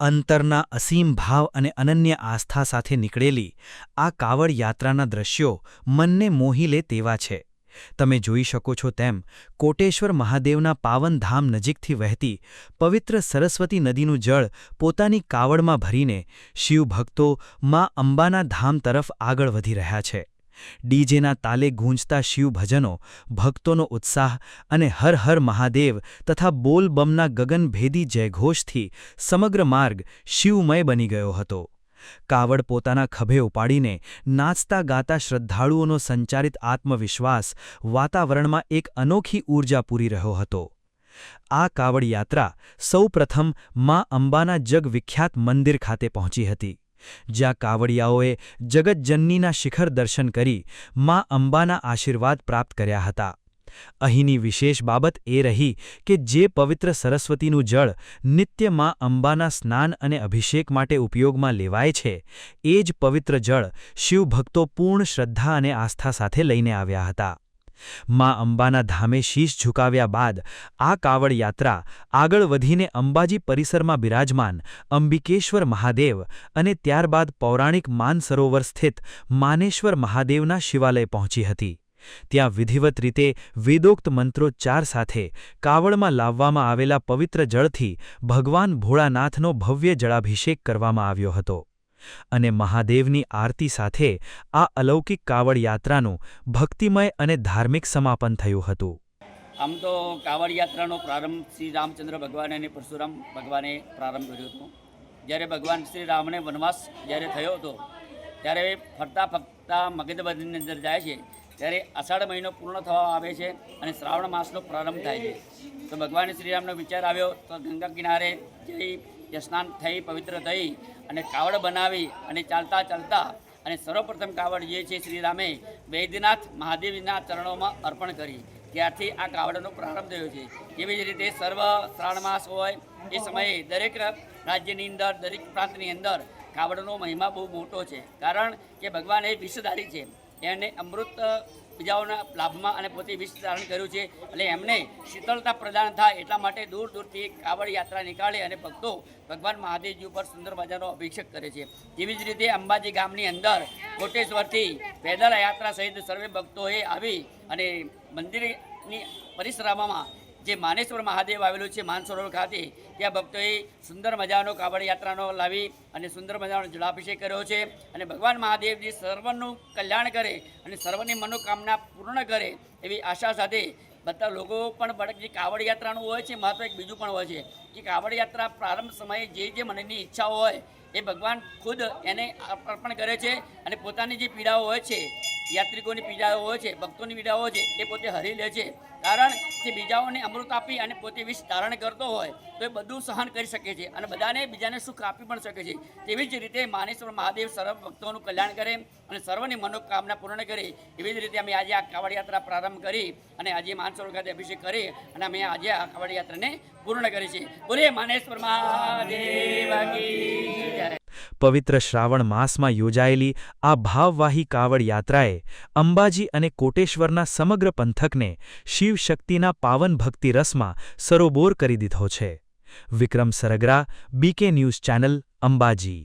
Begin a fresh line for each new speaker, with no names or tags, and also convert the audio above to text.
અંતરના અસીમ ભાવ અને અનન્ય આસ્થા સાથે નીકળેલી આ કાવડ યાત્રાના દ્રશ્યો મનને મોહી લે તેવા છે. તમે જોઈ શકો છો તેમ કોટેશ્વર મહાદેવના પાવન ધામ નજીકથી વહેતી પવિત્ર સરસ્વતી નદીનું જળ પોતાની કાવડમાં ભરીને શિવભક્તો મા અંબાના ધામ તરફ આગળ વધી રહ્યા છે. ડીજેના તાલે ગૂંજતા શિવભજનો, ભક્તોનો ઉત્સાહ અને હર હર મહાદેવ તથા બોલબમના ગગનભેદી જયઘોષથી સમગ્ર માર્ગ શિવમય બની ગયો હતો. કાવડ પોતાના ખભે ઉપાડીને નાચતા ગાતા શ્રદ્ધાળુઓનો સંચારિત આત્મવિશ્વાસ વાતાવરણમાં એક અનોખી ઊર્જા પૂરી રહ્યો હતો. આ કાવડ યાત્રા સૌપ્રથમ મા અંબાના જગવિખ્યાત મંદિર ખાતે પહોંચી હતી, જ્યાં કાવડિયાઓએ જગતજનનીના શિખર દર્શન કરી મા અંબાના આશીર્વાદ પ્રાપ્ત કર્યા હતા. અહીંની વિશેષ બાબત એ રહી કે જે પવિત્ર સરસ્વતીનું જળ નિત્ય મા અંબાના સ્નાન અને અભિષેક માટે ઉપયોગમાં લેવાય છે, એ જ પવિત્ર જળ શિવભક્તો પૂર્ણ શ્રદ્ધા અને આસ્થા સાથે લઈને આવ્યા હતા. મા અંબાના ધામે શીશ ઝુકાવ્યા બાદ આ કાવડ યાત્રા આગળ વધીને અંબાજી પરિસરમાં બિરાજમાન અંબિકેશ્વર મહાદેવ અને ત્યારબાદ પૌરાણિક માનસરોવર સ્થિત માનેશ્વર મહાદેવના શિવાલય પહોંચી હતી. ત્યાં વિધિવત રીતે વેદોક્ત મંત્રોચ્ચાર સાથે કાવડમાં લાવવામાં આવેલા પવિત્ર જળથી ભગવાન ભોળાનાથનો ભવ્ય જળાભિષેક કરવામાં આવ્યો હતો અને મહાદેવની આરતી સાથે આ અલૌકિક કાવડ યાત્રાનું ભક્તિમય અને ધાર્મિક સમાપન થયું હતું.
આમ તો કાવડ યાત્રાનો પ્રારંભ શ્રી રામચંદ્ર ભગવાન અને પરશુરામ ભગવાને પ્રારંભ કર્યો હતો. જ્યારે ભગવાન શ્રી રામને વનવાસ જ્યારે થયો હતો ત્યારે ફરતા ફરતા મગધ વનની અંદર જાય છે, ત્યારે અષાઢ મહિનો પૂર્ણ થવા આવે છે અને શ્રાવણ માસનો પ્રારંભ થાય છે. તો ભગવાન શ્રીરામનો વિચાર આવ્યો તો ગંગા કિનારે જઈ સ્નાન થઈ પવિત્ર થઈ અને કાવડ બનાવી અને ચાલતા ચાલતા અને સર્વપ્રથમ કાવડ જે છે શ્રીરામે વૈદ્યનાથ મહાદેવના ચરણોમાં અર્પણ કરી. ત્યારથી આ કાવડનો પ્રારંભ થયો છે. એવી જ રીતે સર્વ શ્રાવણ માસ હોય એ સમયે દરેક રાજ્યની અંદર દરેક પ્રાંતની અંદર કાવડનો મહિમા બહુ મોટો છે, કારણ કે ભગવાન એ વિષધારી છે. એને અમૃત બીજાઓના લાભમાં અને પોતે વિષ ધારણ કર્યું છે, એટલે એમને શીતળતા પ્રદાન થાય એટલા માટે દૂર દૂરથી કાવડ યાત્રા નીકાળે અને ભક્તો ભગવાન મહાદેવજી ઉપર સુંદર મજાનો અભિષેક કરે છે. તેવી જ રીતે અંબાજી ગામની અંદર કોટેશ્વરથી પેદલ યાત્રા સહિત સર્વે ભક્તોએ આવી અને મંદિરની પરિસરમાં જે માનેશ્વર મહાદેવ આવેલું છે માનસરોવર ખાતે, ત્યાં ભક્તોએ સુંદર મજાનો કાવડ યાત્રાનો લાવી અને સુંદર મજાનો જળાભિષેક કર્યો છે. અને ભગવાન મહાદેવજી સર્વનું કલ્યાણ કરે અને સર્વની મનોકામના પૂર્ણ કરે એવી આશા સાથે બધા લોકો પણ જે કાવડ યાત્રાનું હોય છે મહત્વ એક બીજું પણ હોય છે કે કાવડ યાત્રા પ્રારંભ સમયે જે મનની ઈચ્છાઓ હોય એ ભગવાન ખુદ એને અર્પણ કરે છે અને પોતાની જે પીડાઓ હોય છે, યાત્રિકોની પીડાઓ હોય છે, ભક્તોની પીડાઓ હોય છે, એ પોતે હરી લે છે. કારણ કે બીજાઓને અમૃત આપી અને પોતે વિષ ધારણ કરતો હોય તો એ બધું સહન કરી શકે છે અને બીજાને સુખ આપી પણ શકે છે. તેવી જ રીતે માનેશ્વર મહાદેવ સર્વ ભક્તોનું કલ્યાણ કરે અને સર્વની મનોકામના પૂર્ણ કરે. એવી જ રીતે અમે આજે આ કાવડ યાત્રા પ્રારંભ કરી અને આજે માનસરોવર ખાતે અભિષેક કરી અને અમે આજે આ કાવડ યાત્રાને પૂર્ણ કરી છે. બોલીએ માનેશ્વર મહાદેવ કી જય.
પવિત્ર શ્રાવણ માસમાં યોજાયેલી આ ભાવવાહી કાવડ યાત્રાએ અંબાજી અને કોટેશ્વરના સમગ્ર પંથકને શિવશક્તિના પાવન ભક્તિ રસમાં સરોબોર કરી દીધો છે. વિક્રમ સરગરા, બીકે ન્યૂઝ ચેનલ, અંબાજી.